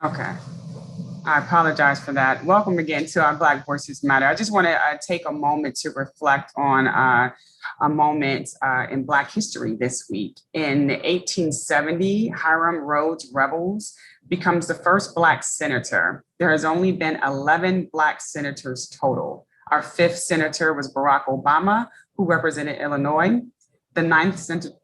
Okay. I apologize for that. Welcome again to our Black Voices Matter. I just want to take a moment to reflect on a moment in Black history this week. In 1870, Hiram Rhodes Rebels becomes the first Black senator. There has only been 11 Black senators total. Our fifth senator was Barack Obama, who represented Illinois. The ninth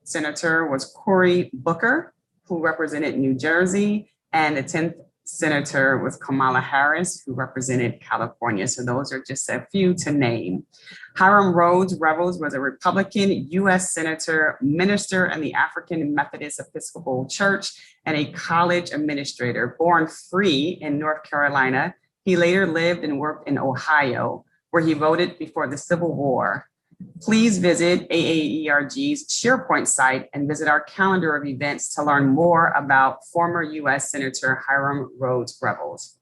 senator was Cory Booker, who represented New Jersey. And the 10th senator was Kamala Harris, who represented California. So those are just a few to name. Hiram Rhodes Rebels was a Republican U.S. senator, minister in the African Methodist Episcopal Church, and a college administrator. Born free in North Carolina, he later lived and worked in Ohio, where he voted before the Civil War. Please visit AAERG's SharePoint site and visit our calendar of events to learn more about former U.S. Senator Hiram Rhodes Rebels.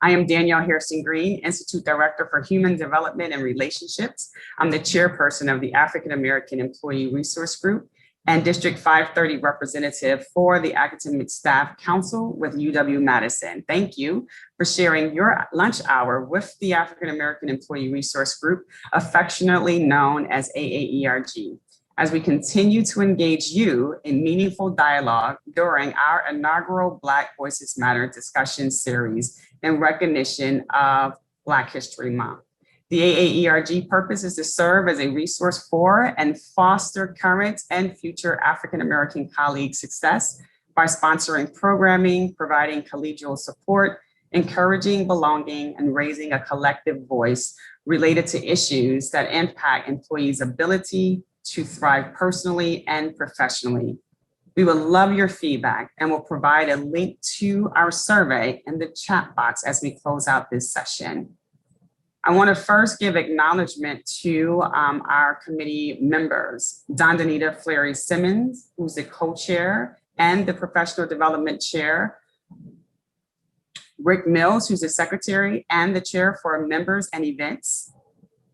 I am Danielle Hairston-Green, Institute Director for Human Development and Relationships. I'm the chairperson of the African American Employee Resource Group and District 530 representative for the Academic Staff Council with UW-Madison. Thank you for sharing your lunch hour with the African American Employee Resource Group, affectionately known as AAERG, as we continue to engage you in meaningful dialogue during our inaugural Black Voices Matter discussion series in recognition of Black History Month. The AAERG purpose is to serve as a resource for and foster current and future African American colleague success by sponsoring programming, providing collegial support, encouraging belonging, and raising a collective voice related to issues that impact employees' ability to thrive personally and professionally. We would love your feedback and will provide a link to our survey in the chat box as we close out this session. I want to first give acknowledgement to our committee members, Dondanita Fleury-Simmons, who's the co-chair and the professional development chair, Rick Mills, who's the secretary and the chair for members and events,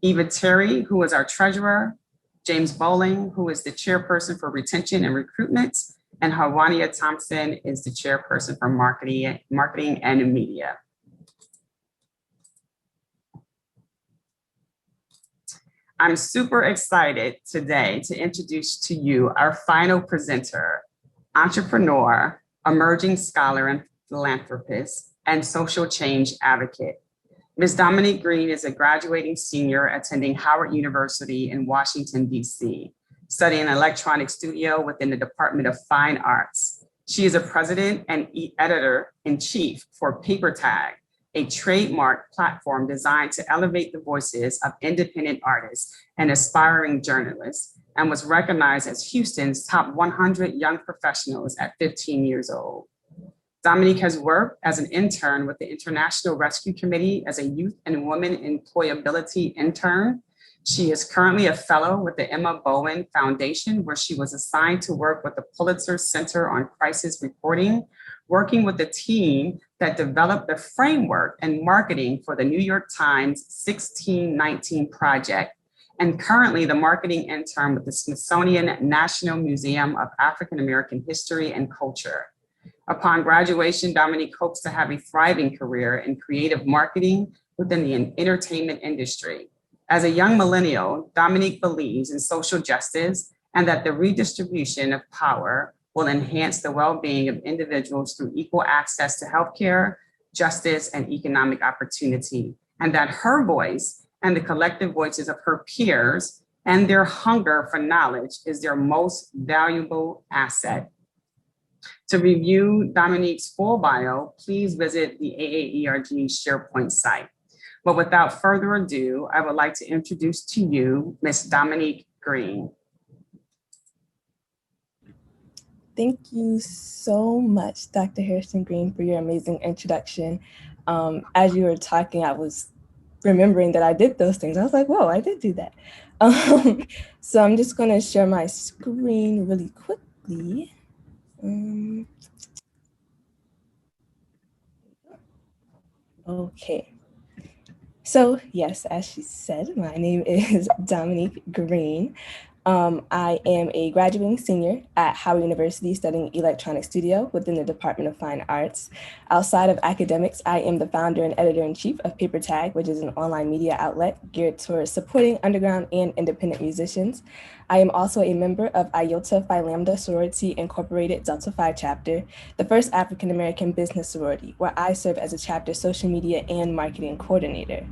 Eva Terry, who is our treasurer, James Bowling, who is the chairperson for retention and recruitment, and Hawania Thompson is the chairperson for marketing and media. I'm super excited today to introduce to you our final presenter, entrepreneur, emerging scholar and philanthropist, and social change advocate. Ms. Dominique Green is a graduating senior attending Howard University in Washington, D.C., studying electronic studio within the Department of Fine Arts. She is a president and editor-in-chief for PaperTag, a trademark platform designed to elevate the voices of independent artists and aspiring journalists, and was recognized as Houston's top 100 young professionals at 15 years old. Dominique has worked as an intern with the International Rescue Committee as a youth and women employability intern. She is currently a fellow with the Emma Bowen Foundation, where she was assigned to work with the Pulitzer Center on Crisis Reporting, working with the team that developed the framework and marketing for the New York Times 1619 project, and currently the marketing intern with the Smithsonian National Museum of African American History and Culture. Upon graduation, Dominique hopes to have a thriving career in creative marketing within the entertainment industry. As a young millennial, Dominique believes in social justice and that the redistribution of power will enhance the well-being of individuals through equal access to healthcare, justice, and economic opportunity, and that her voice and the collective voices of her peers and their hunger for knowledge is their most valuable asset. To review Dominique's full bio, please visit the AAERG SharePoint site. But without further ado, I would like to introduce to you Ms. Dominique Green. Thank you so much, Dr. Hairston-Green, for your amazing introduction. As you were talking, I was remembering that I did those things. I was like, whoa, I did do that. So I'm just going to share my screen really quickly. Okay. So yes, as she said, my name is Dominique Green. I am a graduating senior at Howard University studying electronic studio within the Department of Fine Arts. Outside of academics, I am the founder and editor-in-chief of Paper Tag, which is an online media outlet geared towards supporting underground and independent musicians. I am also a member of Iota Phi Lambda Sorority Incorporated Delta Phi chapter, the first African-American business sorority, where I serve as a chapter social media and marketing coordinator.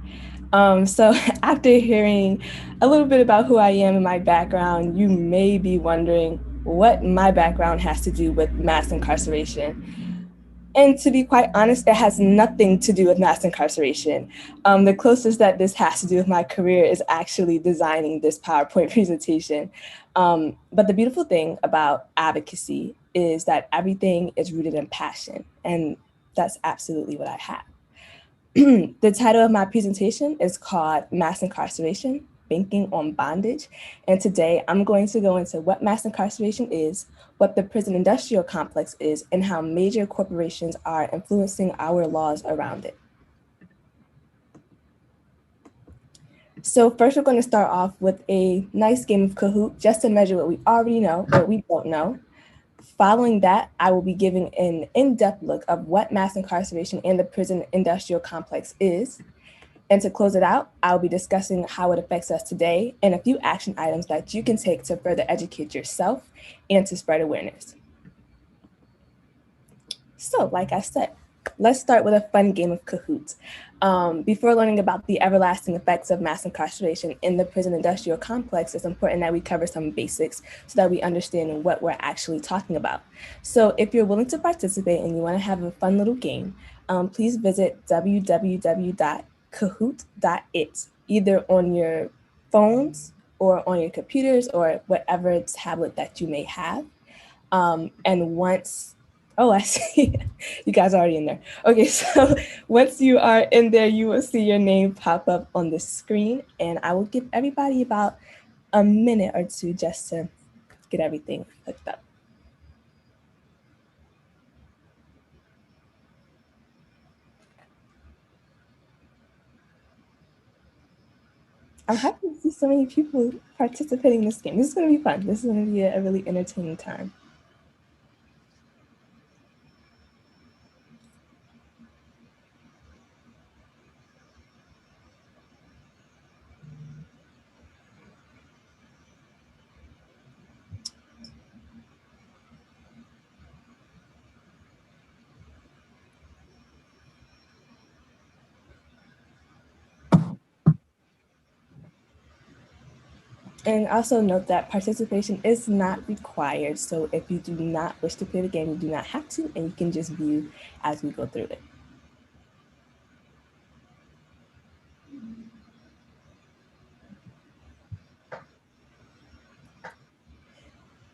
So after hearing a little bit about who I am and my background, you may be wondering what my background has to do with mass incarceration. And to be quite honest, it has nothing to do with mass incarceration. The closest that this has to do with my career is actually designing this PowerPoint presentation. But the beautiful thing about advocacy is that everything is rooted in passion, and that's absolutely what I have. The title of my presentation is called Mass Incarceration, Banking on Bondage. And today I'm going to go into what mass incarceration is, what the prison industrial complex is, and how major corporations are influencing our laws around it. So first we're going to start off with a nice game of Kahoot just to measure what we already know or what we don't know. Following that, I will be giving an in-depth look of what mass incarceration and the prison industrial complex is. And to close it out, I'll be discussing how it affects us today and a few action items that you can take to further educate yourself and to spread awareness. So, like I said, let's start with a fun game of Kahoot. Before learning about the everlasting effects of mass incarceration in the prison industrial complex, it's important that we cover some basics so that we understand what we're actually talking about. So if you're willing to participate and you want to have a fun little game, please visit www.kahoot.it, either on your phones or on your computers or whatever tablet that you may have. And once, oh, I see, you guys are already in there. Okay, so once you are in there, you will see your name pop up on the screen, and I will give everybody about a minute or two just to get everything hooked up. I'm happy to see so many people participating in this game. This is going to be fun. This is going to be a really entertaining time. And also note that participation is not required. So if you do not wish to play the game, you do not have to, and you can just view as we go through it.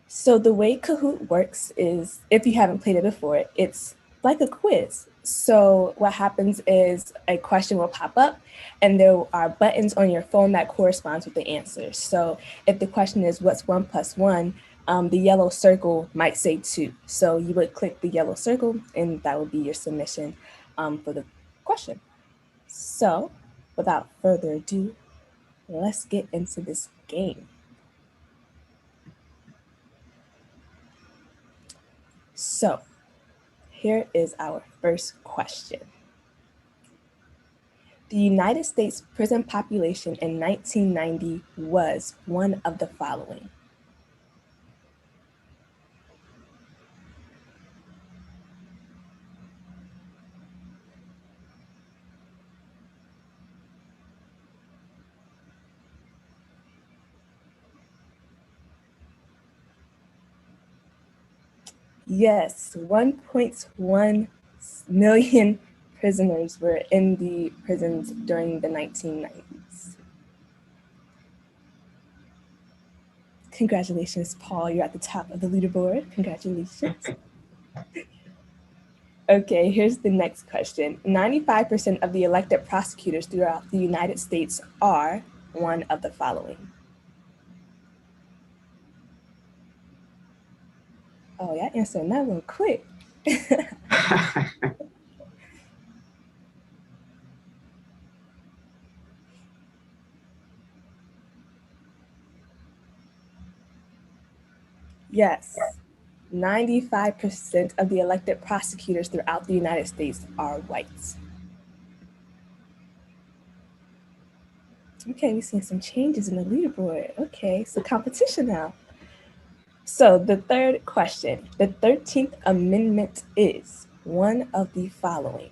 So the way Kahoot works is, if you haven't played it before, it's like a quiz. So what happens is a question will pop up and there are buttons on your phone that corresponds with the answer. So if the question is what's 1 + 1, the yellow circle might say 2. So you would click the yellow circle and that would be your submission for the question. So without further ado, let's get into this game. So here is our first question. The United States prison population in 1990 was one of the following. Yes, 1.1 million prisoners were in the prisons during the 1990s. Congratulations, Paul. You're at the top of the leaderboard. Congratulations. Okay, here's the next question. 95% of the elected prosecutors throughout the United States are one of the following. Oh, y'all answering that one quick. Yes. 95% of the elected prosecutors throughout the United States are whites. Okay, we're seeing some changes in the leaderboard. Okay, so competition now. So the third question, the 13th Amendment is one of the following.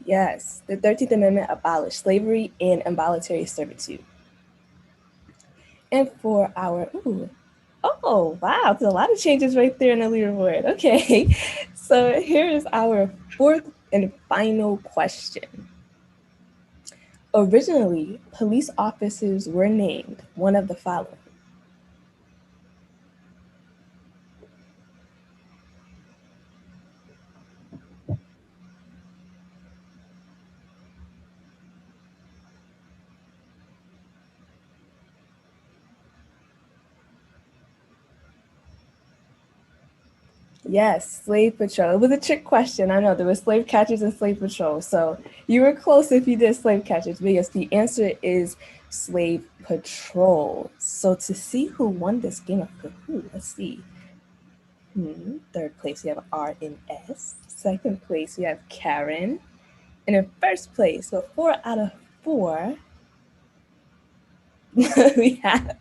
Yes, the 13th Amendment abolished slavery and involuntary servitude. And for our, oh, wow, there's a lot of changes right there in the leaderboard. Okay, so here is our fourth and final question. Originally, police officers were named one of the following. Yes, slave patrol. It was a trick question. I know there were slave catchers and slave patrol. So you were close if you did slave catchers. But yes, the answer is slave patrol. So to see who won this game of Kahoot, let's see. Third place, we have R and S. Second place, we have Karen. And in first place, so 4 out of 4, we have.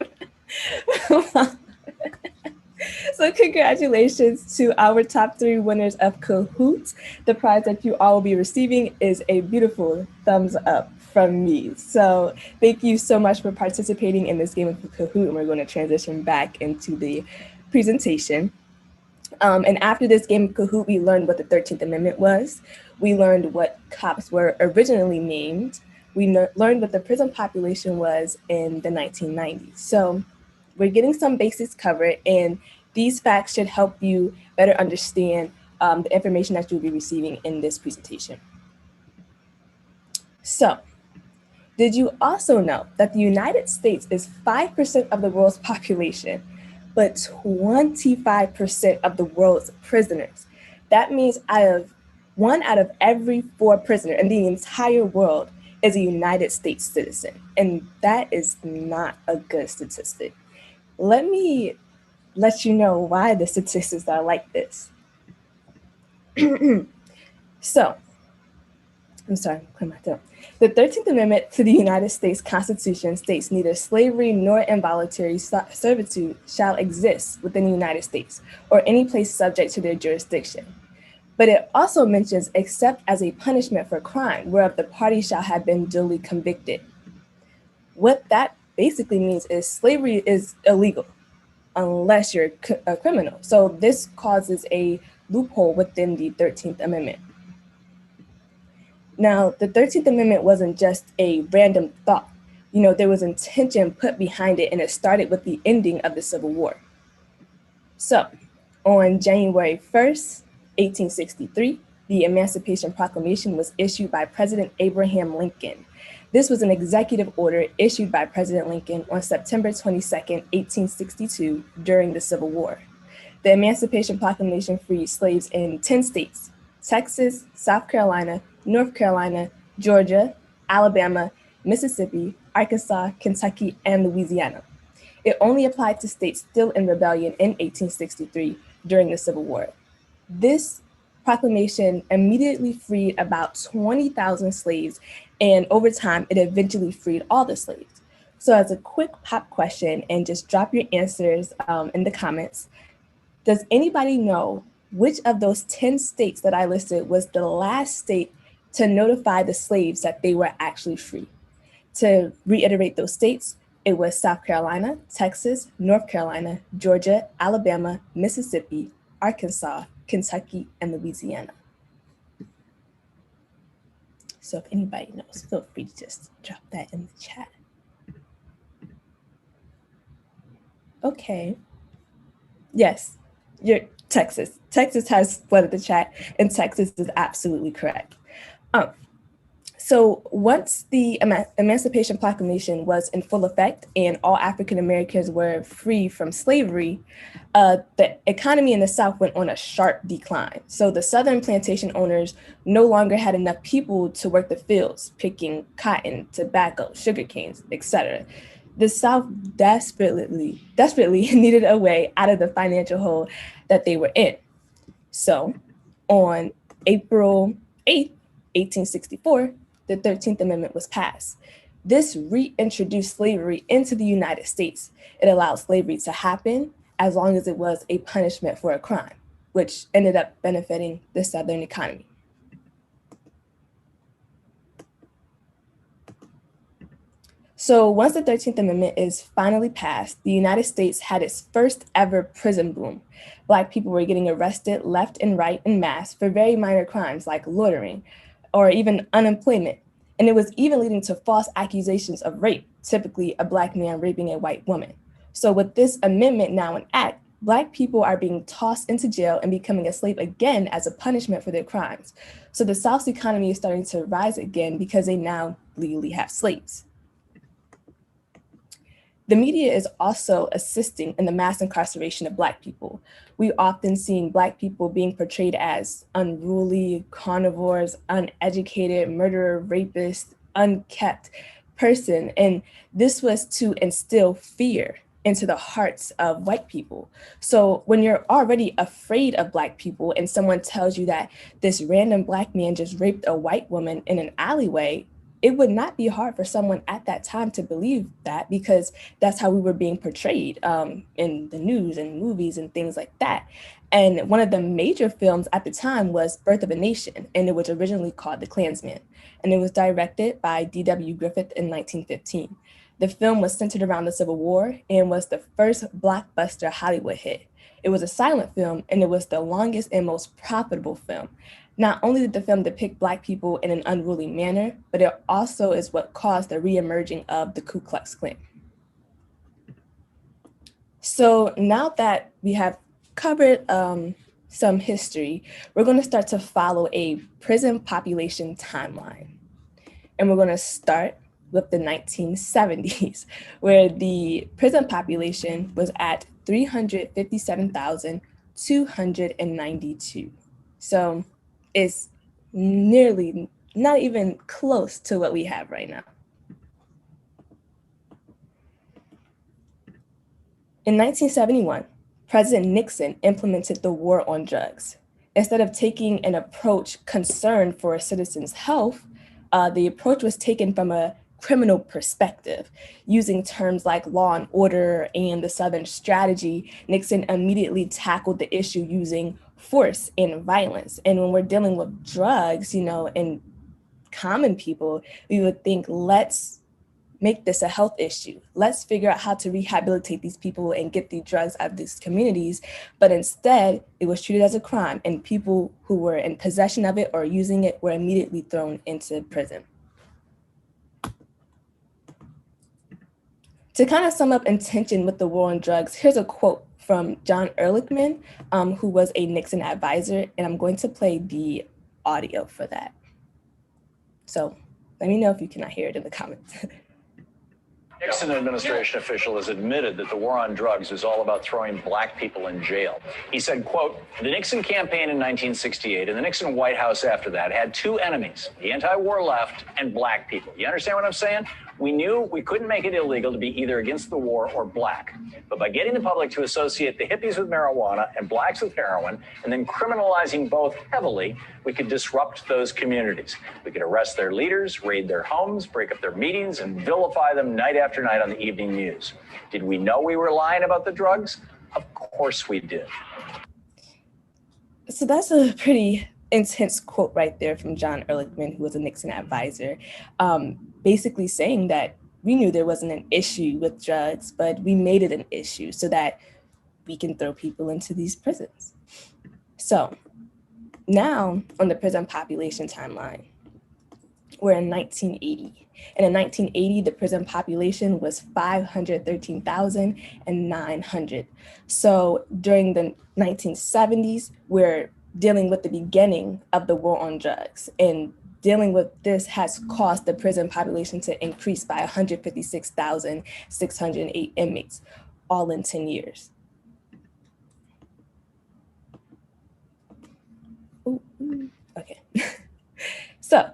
So congratulations to our top 3 winners of Kahoot. The prize that you all will be receiving is a beautiful thumbs up from me. So thank you so much for participating in this game of Kahoot, and we're going to transition back into the presentation. And after this game of Kahoot, we learned what the 13th Amendment was. We learned what cops were originally named. We learned what the prison population was in the 1990s. So we're getting some basics covered, and these facts should help you better understand the information that you'll be receiving in this presentation. So, did you also know that the United States is 5% of the world's population, but 25% of the world's prisoners? That means one out of every 4 prisoners in the entire world is a United States citizen, and that is not a good statistic. Let me let you know why the statistics are like this. So, I'm sorry, clear my throat. The 13th Amendment to the United States Constitution states neither slavery nor involuntary servitude shall exist within the United States or any place subject to their jurisdiction. But it also mentions except as a punishment for crime whereof the party shall have been duly convicted. What that basically means is slavery is illegal unless you're a criminal. So this causes a loophole within the 13th Amendment. Now, the 13th Amendment wasn't just a random thought. There was intention put behind it, and it started with the ending of the Civil War. So, on January 1st, 1863, the Emancipation Proclamation was issued by President Abraham Lincoln. This was an executive order issued by President Lincoln on September 22nd, 1862, during the Civil War. The Emancipation Proclamation freed slaves in 10 states: Texas, South Carolina, North Carolina, Georgia, Alabama, Mississippi, Arkansas, Kentucky, and Louisiana. It only applied to states still in rebellion in 1863 during the Civil War. This proclamation immediately freed about 20,000 slaves, and over time, it eventually freed all the slaves. So as a quick pop question, and just drop your answers in the comments, does anybody know which of those 10 states that I listed was the last state to notify the slaves that they were actually free? To reiterate those states, it was South Carolina, Texas, North Carolina, Georgia, Alabama, Mississippi, Arkansas, Kentucky, and Louisiana. So if anybody knows, feel free to just drop that in the chat. Okay. Yes, you're Texas. Texas has flooded the chat, and Texas is absolutely correct. So once the Emancipation Proclamation was in full effect and all African Americans were free from slavery, the economy in the South went on a sharp decline. So the Southern plantation owners no longer had enough people to work the fields, picking cotton, tobacco, sugar canes, etc. The South desperately needed a way out of the financial hole that they were in. So on April 8th, 1864, the 13th Amendment was passed. This reintroduced slavery into the United States. It allowed slavery to happen as long as it was a punishment for a crime, which ended up benefiting the Southern economy. So once the 13th Amendment is finally passed, the United States had its first ever prison boom. Black people were getting arrested left and right en masse for very minor crimes like loitering or even unemployment. And it was even leading to false accusations of rape, typically a Black man raping a white woman. So with this amendment now in act, Black people are being tossed into jail and becoming a slave again as a punishment for their crimes. So the South's economy is starting to rise again because they now legally have slaves. The media is also assisting in the mass incarceration of Black people. We often see Black people being portrayed as unruly, carnivores, uneducated, murderer, rapist, unkept person. And this was to instill fear into the hearts of white people. So when you're already afraid of Black people and someone tells you that this random Black man just raped a white woman in an alleyway, it would not be hard for someone at that time to believe that, because that's how we were being portrayed in the news and movies and things like that. And one of the major films at the time was Birth of a Nation, and it was originally called The Klansman. And it was directed by D.W. Griffith in 1915. The film was centered around the Civil War and was the first blockbuster Hollywood hit. It was a silent film, and it was the longest and most profitable film. Not only did the film depict Black people in an unruly manner, but it also is what caused the reemerging of the Ku Klux Klan. So now that we have covered some history, we're going to start to follow a prison population timeline. And we're going to start with the 1970s, where the prison population was at 357,292. So it's nearly not even close to what we have right now. In 1971, President Nixon implemented the war on drugs. Instead of taking an approach concerned for citizens' health, the approach was taken from a criminal perspective. Using terms like law and order and the Southern strategy, Nixon immediately tackled the issue using force and violence. And when we're dealing with drugs, and common people, we would think, let's make this a health issue. Let's figure out how to rehabilitate these people and get the drugs out of these communities. But instead, it was treated as a crime, and people who were in possession of it or using it were immediately thrown into prison. To kind of sum up intention with the war on drugs, here's a quote from John Ehrlichman, who was a Nixon advisor, and I'm going to play the audio for that. So let me know if you cannot hear it in the comments. Nixon administration official has admitted that the war on drugs is all about throwing Black people in jail. He said, quote, "The Nixon campaign in 1968 and the Nixon White House after that had two enemies, the anti-war left and Black people." You understand what I'm saying? We knew we couldn't make it illegal to be either against the war or Black. But by getting the public to associate the hippies with marijuana and Blacks with heroin, and then criminalizing both heavily, we could disrupt those communities. We could arrest their leaders, raid their homes, break up their meetings, and vilify them night after night on the evening news. Did we know we were lying about the drugs? Of course we did. So that's a pretty intense quote right there from John Ehrlichman, who was a Nixon advisor, basically saying that we knew there wasn't an issue with drugs, but we made it an issue so that we can throw people into these prisons. So now on the prison population timeline, we're in 1980. And in 1980, the prison population was 513,900. So during the 1970s, we're dealing with the beginning of the war on drugs. And dealing with this has caused the prison population to increase by 156,608 inmates, all in 10 years. Ooh, okay. So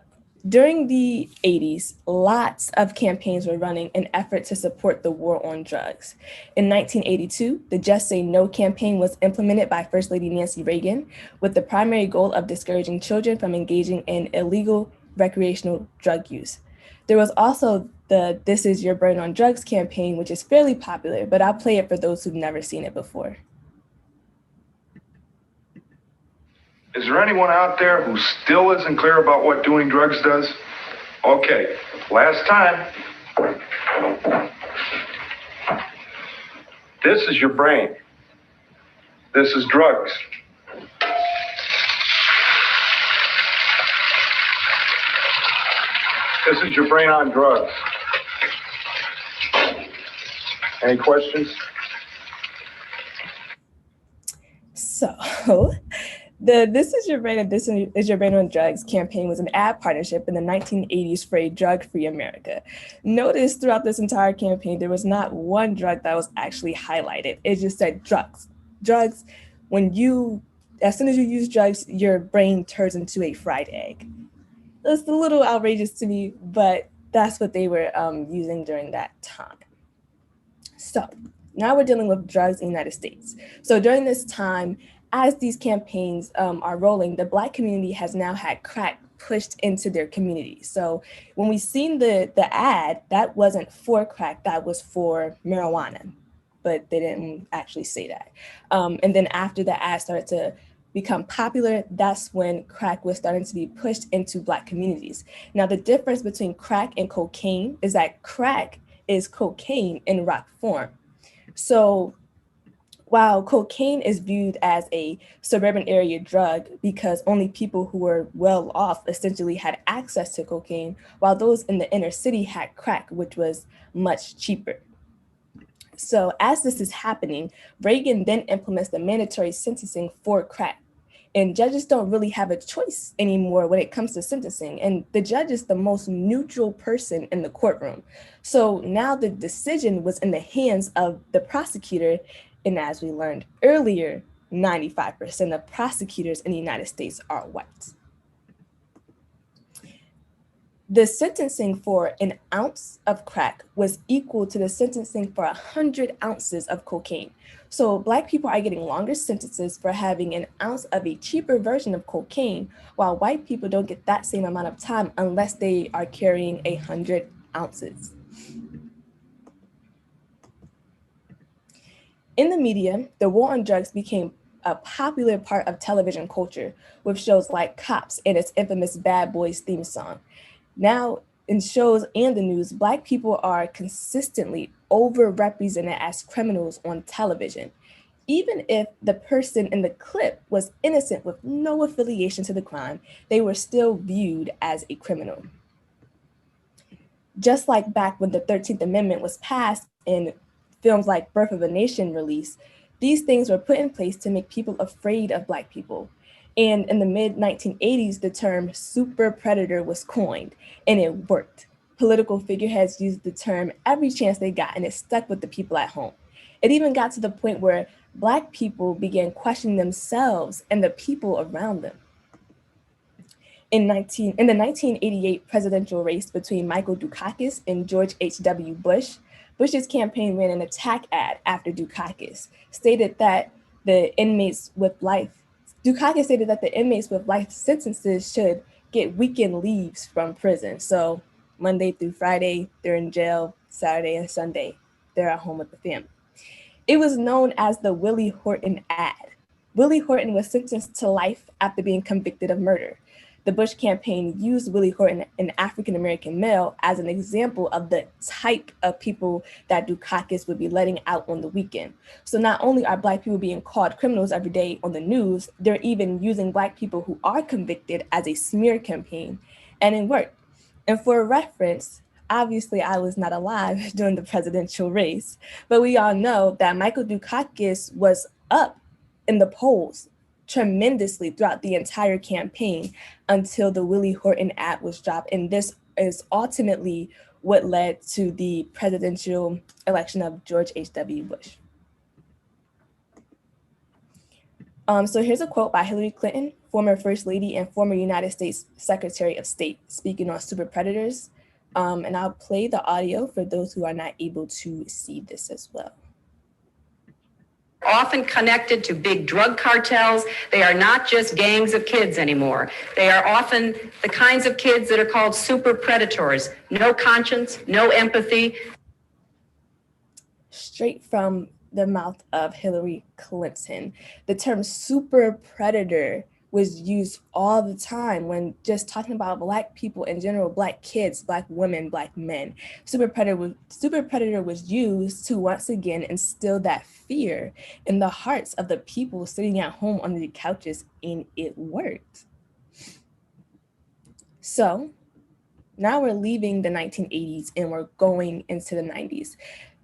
during the 80s, lots of campaigns were running in effort to support the war on drugs. In 1982, the Just Say No campaign was implemented by First Lady Nancy Reagan with the primary goal of discouraging children from engaging in illegal recreational drug use. There was also the This Is Your Brain on Drugs campaign, which is fairly popular, but I'll play it for those who've never seen it before. Is there anyone out there who still isn't clear about what doing drugs does? Okay, last time. This is your brain. This is drugs. This is your brain on drugs. Any questions? So, the This Is Your Brain and This Is Your Brain on Drugs campaign was an ad partnership in the 1980s for a drug-free America. Notice throughout this entire campaign, there was not one drug that was actually highlighted. It just said drugs. Drugs, as soon as you use drugs, your brain turns into a fried egg. It's a little outrageous to me, but that's what they were using during that time. So now we're dealing with drugs in the United States. So during this time, as these campaigns are rolling, the Black community has now had crack pushed into their community. So when we seen the ad, that wasn't for crack, that was for marijuana, but they didn't actually say that. And then after the ad started to become popular, that's when crack was starting to be pushed into Black communities. Now, the difference between crack and cocaine is that crack is cocaine in rock form. So while cocaine is viewed as a suburban area drug because only people who were well off essentially had access to cocaine, while those in the inner city had crack, which was much cheaper. So as this is happening, Reagan then implements the mandatory sentencing for crack. And judges don't really have a choice anymore when it comes to sentencing. And the judge is the most neutral person in the courtroom. So now the decision was in the hands of the prosecutor. And as we learned earlier, 95% of prosecutors in the United States are white. The sentencing for an ounce of crack was equal to the sentencing for 100 ounces of cocaine. So Black people are getting longer sentences for having an ounce of a cheaper version of cocaine, while white people don't get that same amount of time unless they are carrying 100 ounces. In the media, the war on drugs became a popular part of television culture with shows like Cops and its infamous Bad Boys theme song. Now, in shows and the news, Black people are consistently overrepresented as criminals on television. Even if the person in the clip was innocent with no affiliation to the crime, they were still viewed as a criminal. Just like back when the 13th Amendment was passed and films like Birth of a Nation released, these things were put in place to make people afraid of Black people. And in the mid-1980s, the term super predator was coined, and it worked. Political figureheads used the term every chance they got, and it stuck with the people at home. It even got to the point where Black people began questioning themselves and the people around them. In the 1988 presidential race between Michael Dukakis and George H.W. Bush, Bush's campaign ran an attack ad after Dukakis stated that the inmates with life sentences should get weekend leaves from prison. So Monday through Friday, they're in jail, Saturday and Sunday, they're at home with the family. It was known as the Willie Horton ad. Willie Horton was sentenced to life after being convicted of murder. The Bush campaign used Willie Horton, an African-American male, as an example of the type of people that Dukakis would be letting out on the weekend. So not only are Black people being called criminals every day on the news, they're even using Black people who are convicted as a smear campaign, and it worked. And for reference, obviously I was not alive during the presidential race, but we all know that Michael Dukakis was up in the polls tremendously throughout the entire campaign until the Willie Horton ad was dropped. And this is ultimately what led to the presidential election of George H.W. Bush. So here's a quote by Hillary Clinton, former First Lady and former United States Secretary of State, speaking on super predators. And I'll play the audio for those who are not able to see this as well. Often connected to big drug cartels. They are not just gangs of kids anymore. They are often the kinds of kids that are called super predators. No conscience, no empathy. Straight from the mouth of Hillary Clinton. The term super predator was used all the time when just talking about Black people in general, Black kids, Black women, Black men. Super predator was used to once again instill that fear in the hearts of the people sitting at home on the couches, and it worked. So now we're leaving the 1980s and we're going into the 90s.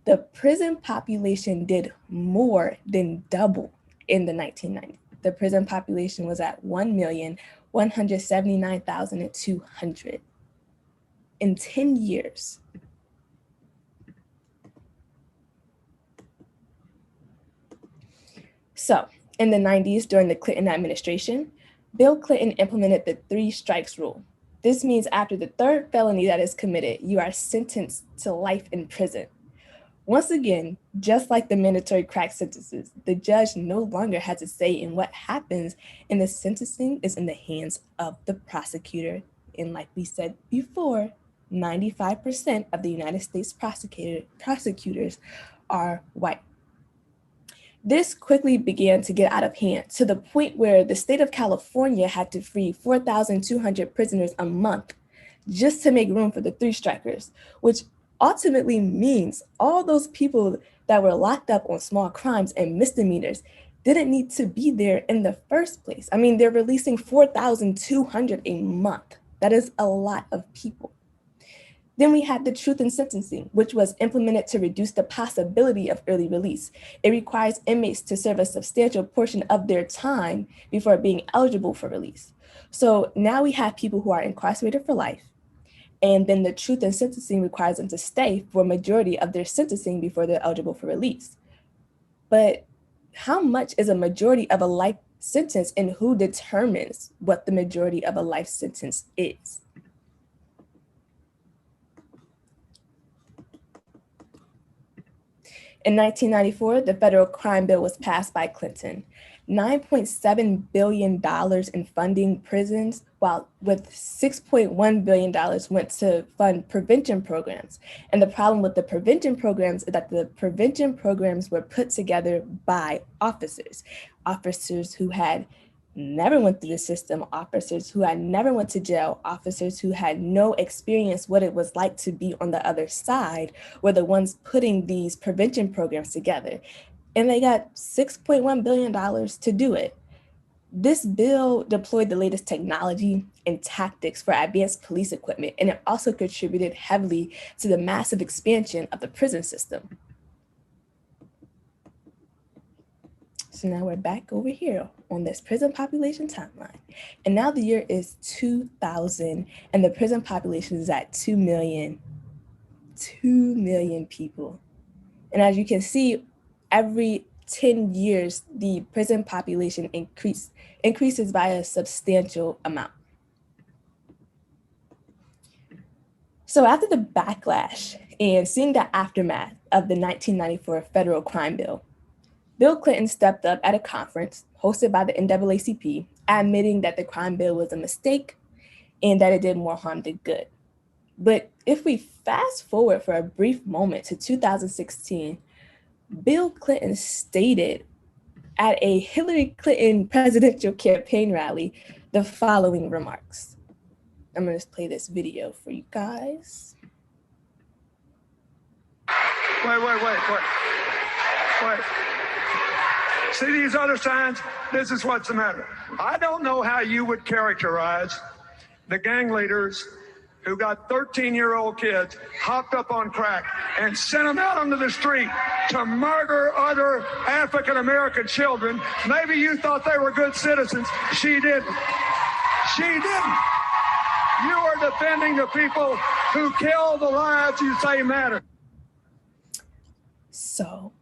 The prison population did more than double in the 1990s. The prison population was at 1,179,200 in 10 years. So in the 90s, during the Clinton administration, Bill Clinton implemented the 3 strikes rule. This means after the 3rd felony that is committed, you are sentenced to life in prison. Once again, just like the mandatory crack sentences, the judge no longer has a say in what happens, and the sentencing is in the hands of the prosecutor. And like we said before, 95% of the United States prosecutors are white. This quickly began to get out of hand to the point where the state of California had to free 4,200 prisoners a month just to make room for the 3 strikers, which ultimately means all those people that were locked up on small crimes and misdemeanors didn't need to be there in the first place. I mean, they're releasing 4,200 a month. That is a lot of people. Then we had the truth in sentencing, which was implemented to reduce the possibility of early release. It requires inmates to serve a substantial portion of their time before being eligible for release. So now we have people who are incarcerated for life. And then the truth in sentencing requires them to stay for a majority of their sentencing before they're eligible for release. But how much is a majority of a life sentence, and who determines what the majority of a life sentence is? In 1994, the federal crime bill was passed by Clinton. $9.7 billion in funding prisons, while with $6.1 billion went to fund prevention programs. And the problem with the prevention programs is that the prevention programs were put together by officers who had never went through the system, officers who had never went to jail, officers who had no experience what it was like to be on the other side, were the ones putting these prevention programs together. And they got $6.1 billion to do it. This bill deployed the latest technology and tactics for advanced police equipment, and it also contributed heavily to the massive expansion of the prison system. So now we're back over here on this prison population timeline. And now the year is 2000, and the prison population is at 2 million. 2 million people. And as you can see, every 10 years, the prison population increases by a substantial amount. So after the backlash and seeing the aftermath of the 1994 federal crime bill, Bill Clinton stepped up at a conference hosted by the NAACP, admitting that the crime bill was a mistake and that it did more harm than good. But if we fast forward for a brief moment to 2016, Bill Clinton stated at a Hillary Clinton presidential campaign rally the following remarks. I'm going to play this video for you guys. Wait. See these other signs? This is what's the matter. I don't know how you would characterize the gang leaders who got 13-year-old kids hopped up on crack and sent them out onto the street to murder other African-American children. Maybe you thought they were good citizens. She didn't. She didn't. You are defending the people who kill the lives you say matter. So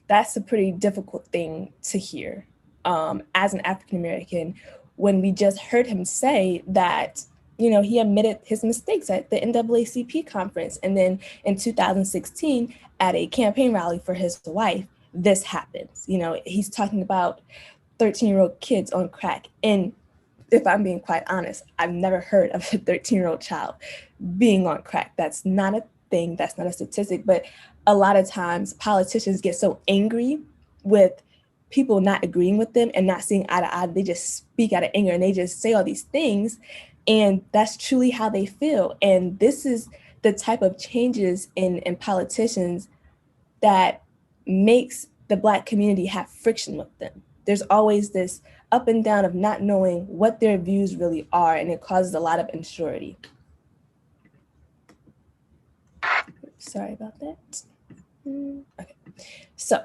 that's a pretty difficult thing to hear as an African-American when we just heard him say that, you know, he admitted his mistakes at the NAACP conference. And then in 2016, at a campaign rally for his wife, this happens. You know, he's talking about 13-year-old kids on crack. And if I'm being quite honest, I've never heard of a 13-year-old child being on crack. That's not a thing. That's not a statistic. But a lot of times politicians get so angry with people not agreeing with them and not seeing eye to eye. They just speak out of anger and they just say all these things. And that's truly how they feel. And this is the type of changes in politicians that makes the Black community have friction with them. There's always this up and down of not knowing what their views really are, and it causes a lot of insurity. Sorry about that. Okay, so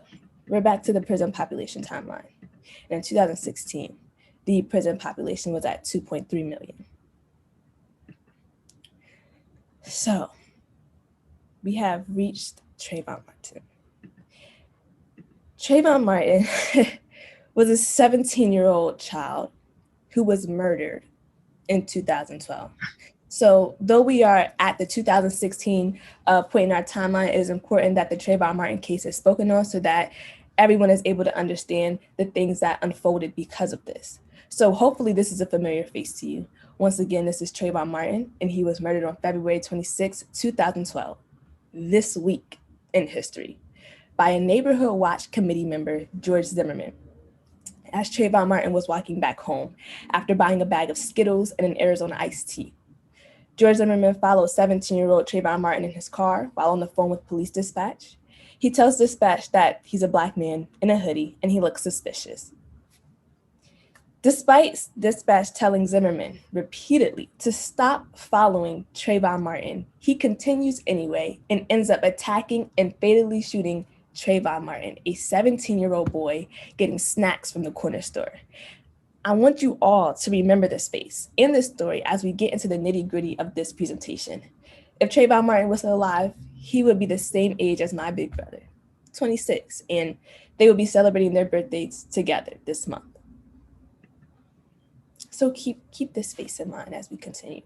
we're back to the prison population timeline. In 2016, the prison population was at 2.3 million. So we have reached Trayvon Martin. Trayvon Martin was a 17-year-old child who was murdered in 2012. So though we are at the 2016 point in our timeline, it is important that the Trayvon Martin case is spoken on so that everyone is able to understand the things that unfolded because of this. So hopefully this is a familiar face to you. Once again, this is Trayvon Martin, and he was murdered on February 26, 2012, this week in history, by a Neighborhood Watch committee member, George Zimmerman, as Trayvon Martin was walking back home after buying a bag of Skittles and an Arizona iced tea. George Zimmerman followed 17-year-old Trayvon Martin in his car while on the phone with police dispatch. He tells dispatch that he's a Black man in a hoodie and he looks suspicious. Despite dispatch telling Zimmerman repeatedly to stop following Trayvon Martin, he continues anyway and ends up attacking and fatally shooting Trayvon Martin, a 17-year-old boy getting snacks from the corner store. I want you all to remember this face and this story as we get into the nitty-gritty of this presentation. If Trayvon Martin was still alive, he would be the same age as my big brother, 26, and they would be celebrating their birthdays together this month. So keep this face in mind as we continue.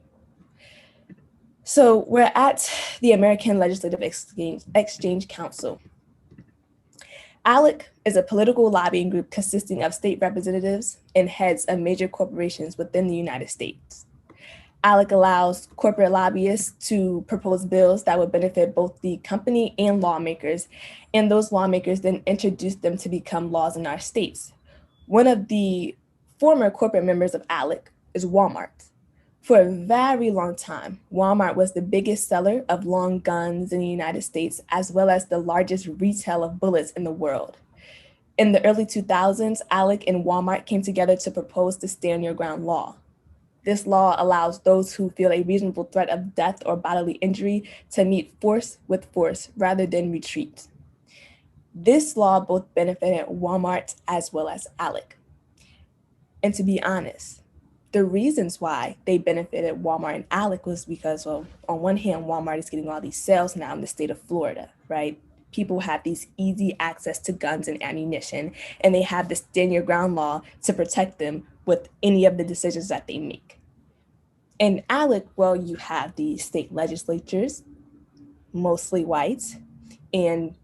So we're at the American Legislative Exchange Council. Aaerg is a political lobbying group consisting of state representatives and heads of major corporations within the United States. Aaerg allows corporate lobbyists to propose bills that would benefit both the company and lawmakers, and those lawmakers then introduce them to become laws in our states. One of the former corporate members of Aaerg is Walmart. For a very long time, Walmart was the biggest seller of long guns in the United States, as well as the largest retail of bullets in the world. In the early 2000s, Aaerg and Walmart came together to propose the Stand Your Ground law. This law allows those who feel a reasonable threat of death or bodily injury to meet force with force rather than retreat. This law both benefited Walmart as well as Aaerg. And to be honest, the reasons why they benefited Walmart and Aaerg was because, well, on one hand, Walmart is getting all these sales now in the state of Florida, right? People have these easy access to guns and ammunition, and they have the Stand Your Ground law to protect them with any of the decisions that they make. In Aaerg, well, you have the state legislatures, mostly white, and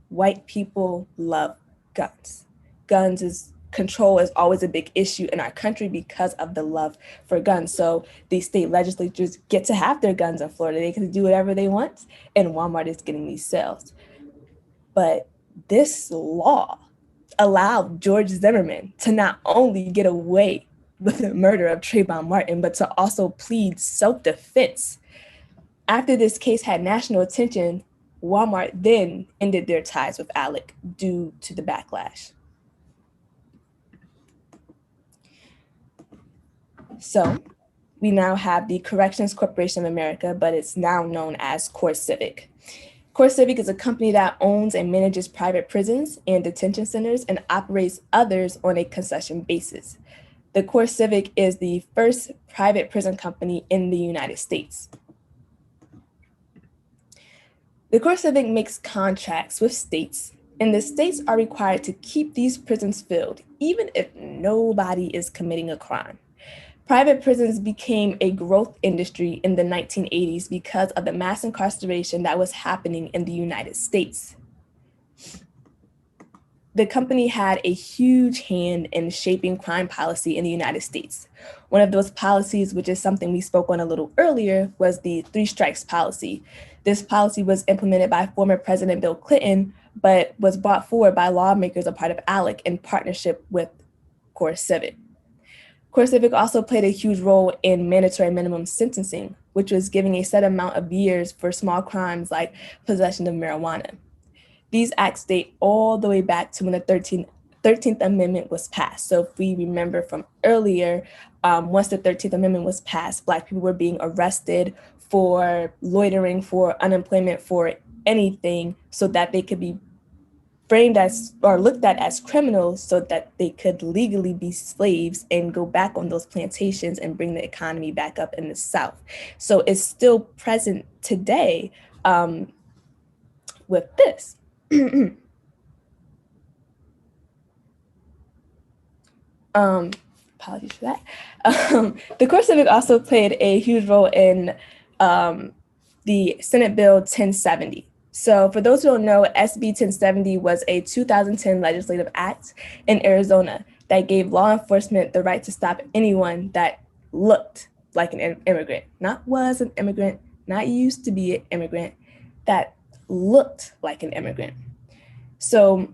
white people love guns. Control is always a big issue in our country because of the love for guns. So these state legislatures get to have their guns in Florida. They can do whatever they want, and Walmart is getting these sales. But this law allowed George Zimmerman to not only get away with the murder of Trayvon Martin, but to also plead self-defense. After this case had national attention, Walmart then ended their ties with Aaerg due to the backlash. So we now have the Corrections Corporation of America, but it's now known as CoreCivic. CoreCivic is a company that owns and manages private prisons and detention centers and operates others on a concession basis. The CoreCivic is the first private prison company in the United States. The CoreCivic makes contracts with states, and the states are required to keep these prisons filled, even if nobody is committing a crime. Private prisons became a growth industry in the 1980s because of the mass incarceration that was happening in the United States. The company had a huge hand in shaping crime policy in the United States. One of those policies, which is something we spoke on a little earlier, was the three strikes policy. This policy was implemented by former President Bill Clinton, but was brought forward by lawmakers a part of Aaerg in partnership with CoreCivic. CoreCivic also played a huge role in mandatory minimum sentencing, which was giving a set amount of years for small crimes like possession of marijuana. These acts date all the way back to when the 13th Amendment was passed. So if we remember from earlier, once the 13th Amendment was passed, Black people were being arrested for loitering, for unemployment, for anything, so that they could be framed as or looked at as criminals so that they could legally be slaves and go back on those plantations and bring the economy back up in the South. So it's still present today with this. Apologies for that. The CoreCivic also played a huge role in the Senate Bill 1070. So for those who don't know, SB 1070 was a 2010 legislative act in Arizona that gave law enforcement the right to stop anyone that looked like an immigrant, not was an immigrant, not used to be an immigrant, that looked like an immigrant. So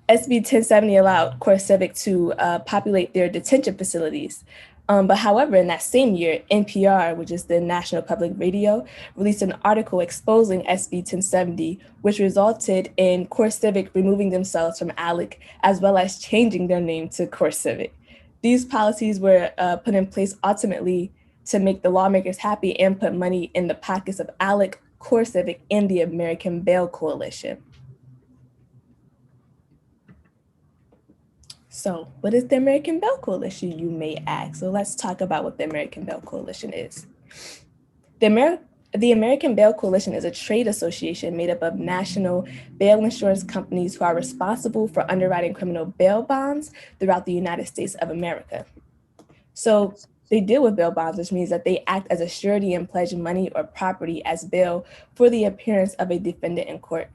SB 1070 allowed CoreCivic to populate their detention facilities. But however, in that same year, NPR, which is the National Public Radio, released an article exposing SB 1070, which resulted in CoreCivic removing themselves from Aaerg, as well as changing their name to CoreCivic. These policies were put in place ultimately to make the lawmakers happy and put money in the pockets of Aaerg, CoreCivic, and the American Bail Coalition. So what is the American Bail Coalition, you may ask? So let's talk about what the American Bail Coalition is. The American Bail Coalition is a trade association made up of national bail insurance companies who are responsible for underwriting criminal bail bonds throughout the United States of America. So they deal with bail bonds, which means that they act as a surety and pledge money or property as bail for the appearance of a defendant in court.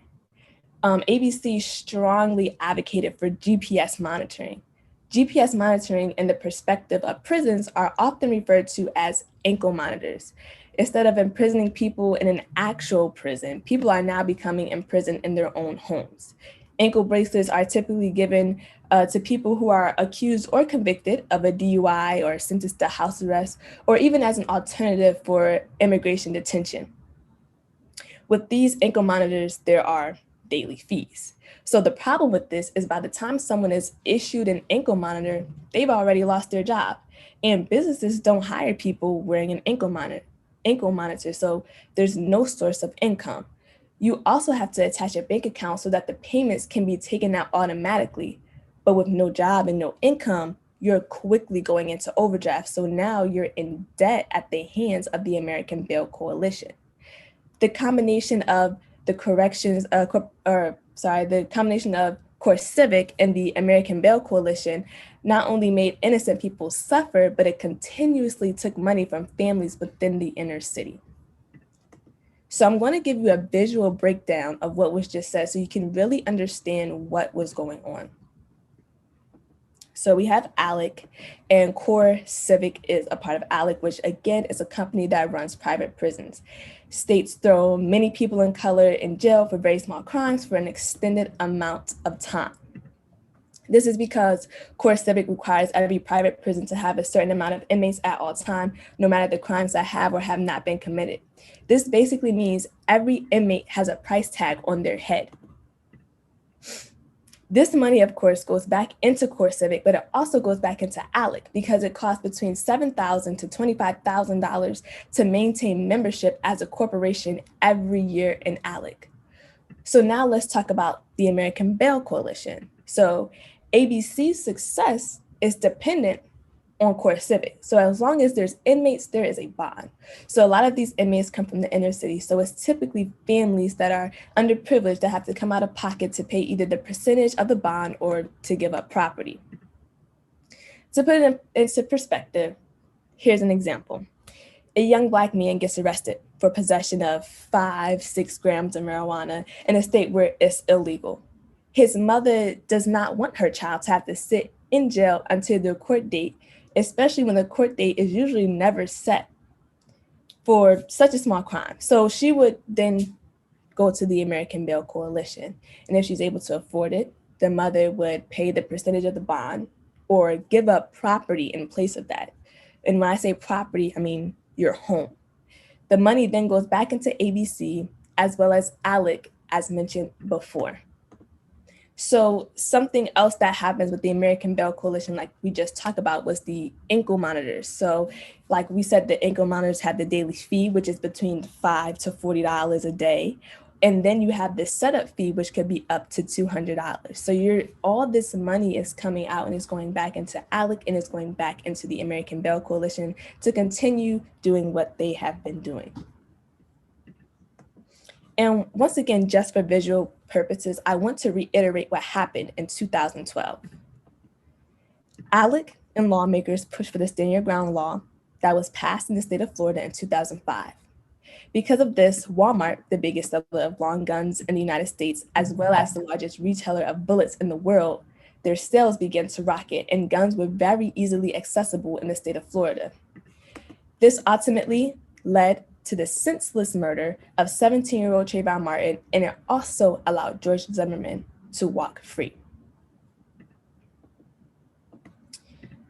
ABC strongly advocated for GPS monitoring. GPS monitoring in the perspective of prisons are often referred to as ankle monitors. Instead of imprisoning people in an actual prison, people are now becoming imprisoned in their own homes. Ankle bracelets are typically given to people who are accused or convicted of a DUI or sentenced to house arrest, or even as an alternative for immigration detention. With these ankle monitors, there are daily fees. So the problem with this is by the time someone is issued an ankle monitor, they've already lost their job. And businesses don't hire people wearing an ankle monitor, so there's no source of income. You also have to attach a bank account so that the payments can be taken out automatically. But with no job and no income, you're quickly going into overdraft. So now you're in debt at the hands of the American Bail Coalition. The combination of the combination of CoreCivic and the American Bail Coalition not only made innocent people suffer, but it continuously took money from families within the inner city. So I'm going to give you a visual breakdown of what was just said so you can really understand what was going on. So we have Aaerg, and CoreCivic is a part of Aaerg, which again is a company that runs private prisons. States throw many people of color in jail for very small crimes for an extended amount of time. This is because CoreCivic requires every private prison to have a certain amount of inmates at all time, no matter the crimes that have or have not been committed. This basically means every inmate has a price tag on their head. This money, of course, goes back into CoreCivic, but it also goes back into Aaerg because it costs between $7,000 to $25,000 to maintain membership as a corporation every year in Aaerg. So now let's talk about the American Bail Coalition. So ABC's success is dependent on CoreCivic. So as long as there's inmates, there is a bond. So a lot of these inmates come from the inner city. So it's typically families that are underprivileged that have to come out of pocket to pay either the percentage of the bond or to give up property. To put it into perspective, here's an example. A young Black man gets arrested for possession of 5-6 grams of marijuana in a state where it's illegal. His mother does not want her child to have to sit in jail until their court date, especially when the court date is usually never set for such a small crime. So she would then go to the American Bail Coalition. And if she's able to afford it, the mother would pay the percentage of the bond or give up property in place of that. And when I say property, I mean your home. The money then goes back into ABC as well as Aaerg, as mentioned before. So something else that happens with the American Bail Coalition, like we just talked about, was the ankle monitors. So like we said, the ankle monitors have the daily fee, which is between $5 to $40 a day. And then you have the setup fee, which could be up to $200. So all this money is coming out and it's going back into Aaerg and it's going back into the American Bail Coalition to continue doing what they have been doing. And once again, just for visual purposes, I want to reiterate what happened in 2012. Aaerg and lawmakers pushed for the Stand Your Ground law that was passed in the state of Florida in 2005. Because of this, Walmart, the biggest seller of long guns in the United States, as well as the largest retailer of bullets in the world, their sales began to rocket and guns were very easily accessible in the state of Florida. This ultimately led to the senseless murder of 17-year-old Trayvon Martin, and it also allowed George Zimmerman to walk free.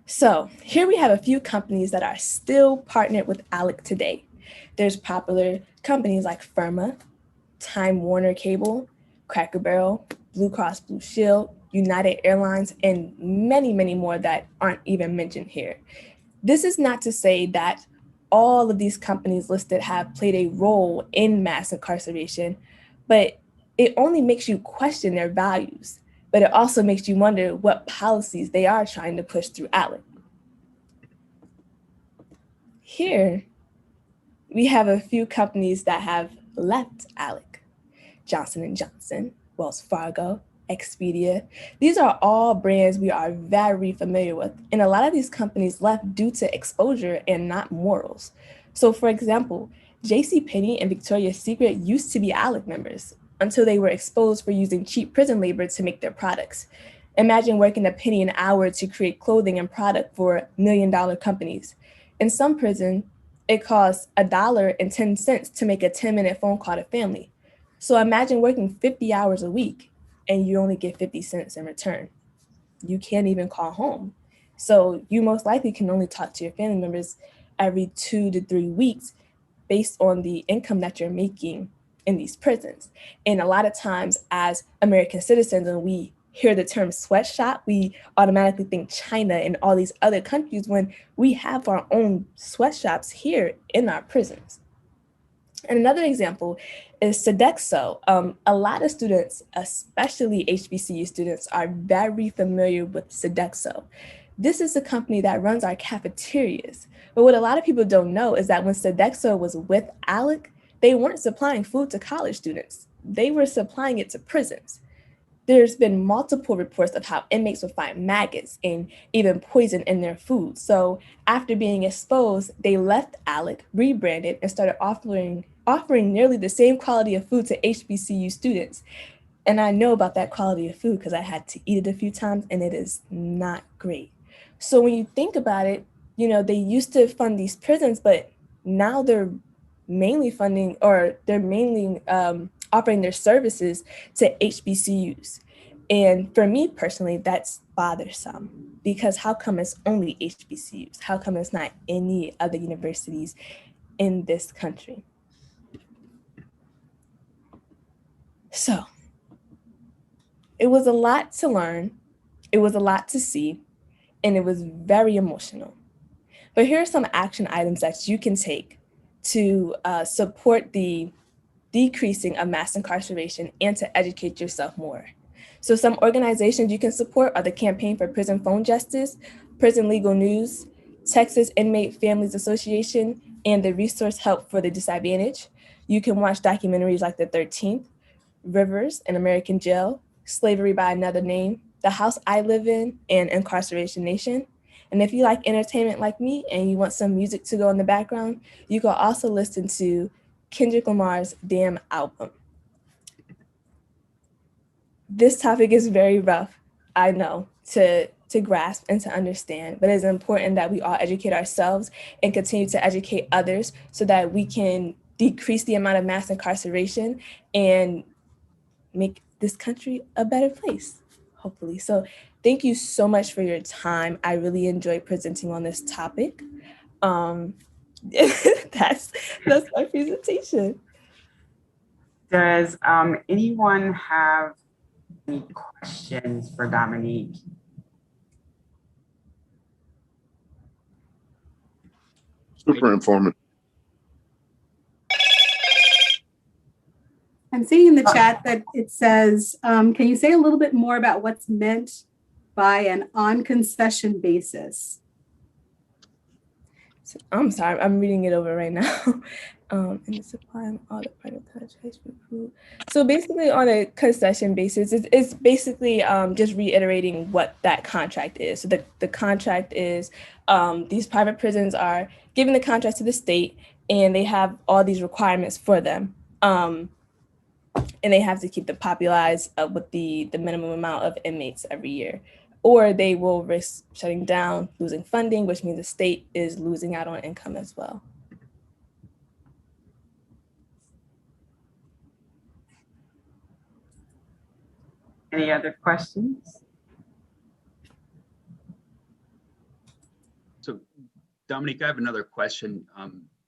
So here we have a few companies that are still partnered with Aaerg today. There's popular companies like Firma, Time Warner Cable, Cracker Barrel, Blue Cross Blue Shield, United Airlines, and many, many more that aren't even mentioned here. This is not to say that all of these companies listed have played a role in mass incarceration, but it only makes you question their values, but it also makes you wonder what policies they are trying to push through Aaerg. Here, we have a few companies that have left Aaerg: Johnson & Johnson, Wells Fargo, Expedia. These are all brands we are very familiar with. And a lot of these companies left due to exposure and not morals. So for example, JCPenney and Victoria's Secret used to be Aaerg members until they were exposed for using cheap prison labor to make their products. Imagine working a penny an hour to create clothing and product for $1 million companies. In some prison, it costs $1.10 to make a 10-minute phone call to family. So imagine working 50 hours a week and you only get 50 cents in return. You can't even call home. So you most likely can only talk to your family members every 2 to 3 weeks based on the income that you're making in these prisons. And a lot of times as American citizens, when we hear the term sweatshop, we automatically think China and all these other countries when we have our own sweatshops here in our prisons. And another example is Sodexo. A lot of students, especially HBCU students, are very familiar with Sodexo. This is the company that runs our cafeterias. But what a lot of people don't know is that when Sodexo was with Aaerg, they weren't supplying food to college students. They were supplying it to prisons. There's been multiple reports of how inmates would find maggots and even poison in their food. So after being exposed, they left Aaerg, rebranded, and started offering nearly the same quality of food to HBCU students. And I know about that quality of food because I had to eat it a few times and it is not great. So when you think about it, they used to fund these prisons, but now they're mainly offering their services to HBCUs. And for me personally, that's bothersome because how come it's only HBCUs? How come it's not any other universities in this country? So It was a lot to learn, it was a lot to see, and it was very emotional. But here are some action items that you can take to support the decreasing of mass incarceration and to educate yourself more. So some organizations you can support are the Campaign for Prison Phone Justice, Prison Legal News, Texas Inmate Families Association, and the Resource Help for the Disadvantaged. You can watch documentaries like The 13th, Rivers, An American Jail, Slavery by Another Name, The House I Live In, and Incarceration Nation. And if you like entertainment like me and you want some music to go in the background, you can also listen to Kendrick Lamar's Damn album. This topic is very rough, I know, to grasp and to understand, but it's important that we all educate ourselves and continue to educate others so that we can decrease the amount of mass incarceration and make this country a better place, hopefully. So thank you so much for your time. I really enjoyed presenting on this topic. That's my presentation. Does anyone have any questions for Dominique? Super informative. I'm seeing in the chat that it says, can you say a little bit more about what's meant by an on-concession basis? So, I'm sorry, I'm reading it over right now. And the supply of all the private contracts for food. So basically on a concession basis, it's basically just reiterating what that contract is. So the contract is these private prisons are giving the contract to the state and they have all these requirements for them. And they have to keep the populace with the minimum amount of inmates every year, or they will risk shutting down, losing funding, which means the state is losing out on income as well. Any other questions? So, Dominique, I have another question.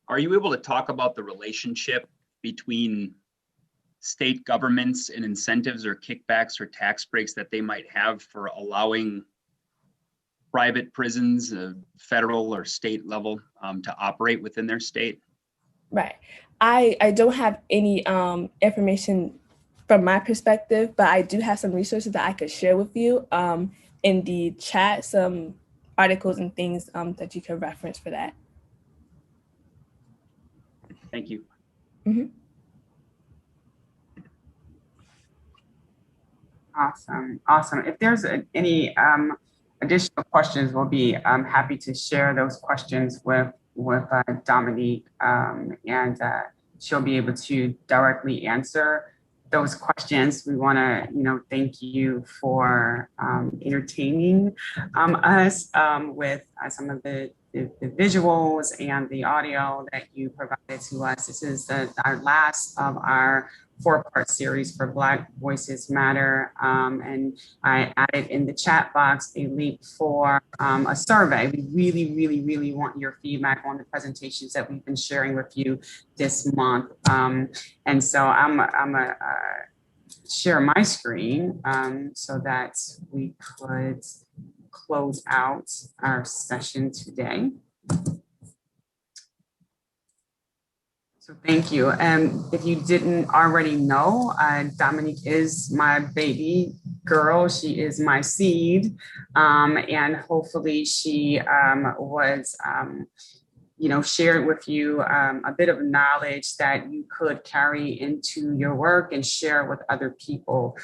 Are you able to talk about the relationship between state governments and incentives or kickbacks or tax breaks that they might have for allowing private prisons, federal or state level, to operate within their state? Right. I don't have any information from my perspective, but I do have some resources that I could share with you in the chat, some articles and things that you can reference for that. Thank you. Mm-hmm. Awesome. If there's any additional questions, we'll be happy to share those questions with Dominique, and she'll be able to directly answer those questions. We want to, thank you for entertaining us with some of the visuals and the audio that you provided to us. This is our last of our 4-part series for Black Voices Matter. And I added in the chat box a link for a survey. We really want your feedback on the presentations that we've been sharing with you this month. And so I'm gonna share my screen so that we could close out our session today. So thank you. And if you didn't already know, Dominique is my baby girl. She is my seed. And hopefully she was, shared with you a bit of knowledge that you could carry into your work and share with other people.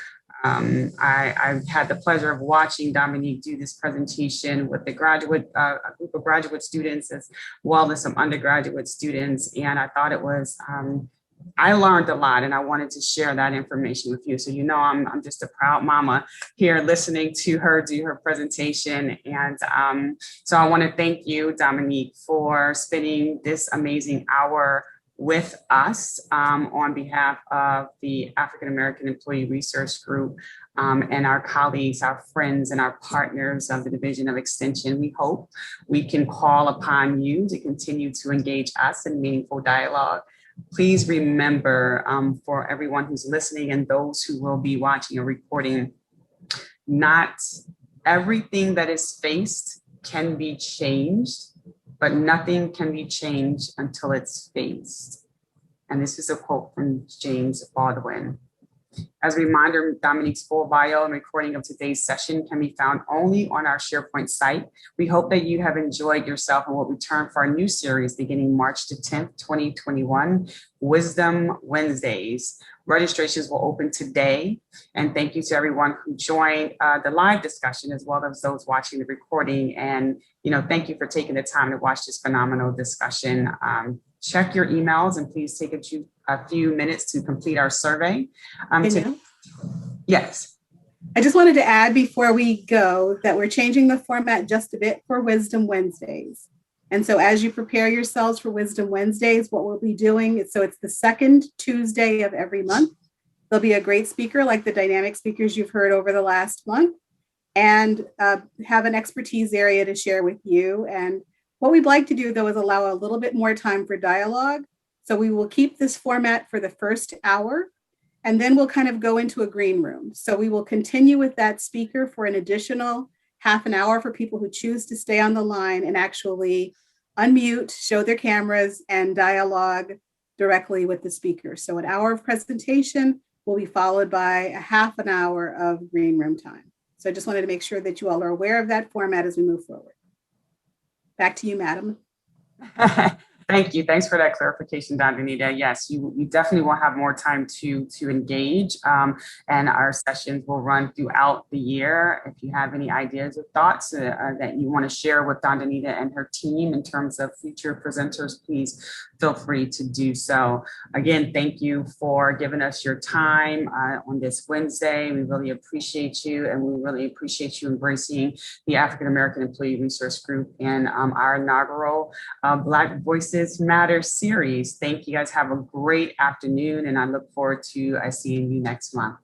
I've had the pleasure of watching Dominique do this presentation with a group of graduate students as well as some undergraduate students. And I thought it was, I learned a lot and I wanted to share that information with you. So, I'm just a proud mama here listening to her do her presentation. And so I want to thank you, Dominique, for spending this amazing hour with us on behalf of the African American Employee Research Group and our colleagues, our friends, and our partners of the Division of Extension. We hope we can call upon you to continue to engage us in meaningful dialogue. Please remember, for everyone who's listening and those who will be watching a recording not everything that is faced can be changed, but nothing can be changed until it's faced. And this is a quote from James Baldwin. As a reminder, Dominique's full bio and recording of today's session can be found only on our SharePoint site. We hope that you have enjoyed yourself and will return for our new series beginning March the 10th, 2021, Wisdom Wednesdays. Registrations will open today. And thank you to everyone who joined the live discussion, as well as those watching the recording. And, thank you for taking the time to watch this phenomenal discussion. Check your emails and please take a few minutes to complete our survey. Yes. I just wanted to add before we go that we're changing the format just a bit for Wisdom Wednesdays. And so as you prepare yourselves for Wisdom Wednesdays, what we'll be doing is, so it's the second Tuesday of every month. There'll be a great speaker like the dynamic speakers you've heard over the last month, and have an expertise area to share with you. And what we'd like to do, though, is allow a little bit more time for dialogue. So we will keep this format for the first hour, and then we'll kind of go into a green room. So we will continue with that speaker for an additional half an hour for people who choose to stay on the line and actually unmute, show their cameras, and dialogue directly with the speaker. So an hour of presentation will be followed by a half an hour of green room time. So I just wanted to make sure that you all are aware of that format as we move forward. Back to you, madam. Thank you. Thanks for that clarification, Dondanita. Yes, you definitely will have more time to engage, and our sessions will run throughout the year. If you have any ideas or thoughts that you want to share with Dondanita and her team in terms of future presenters, please feel free to do so. Again, thank you for giving us your time on this Wednesday. We really appreciate you, and we really appreciate you embracing the African American Employee Resource Group and our inaugural Black Voices Matter series. Thank you guys. Have a great afternoon, and I look forward to seeing you next month.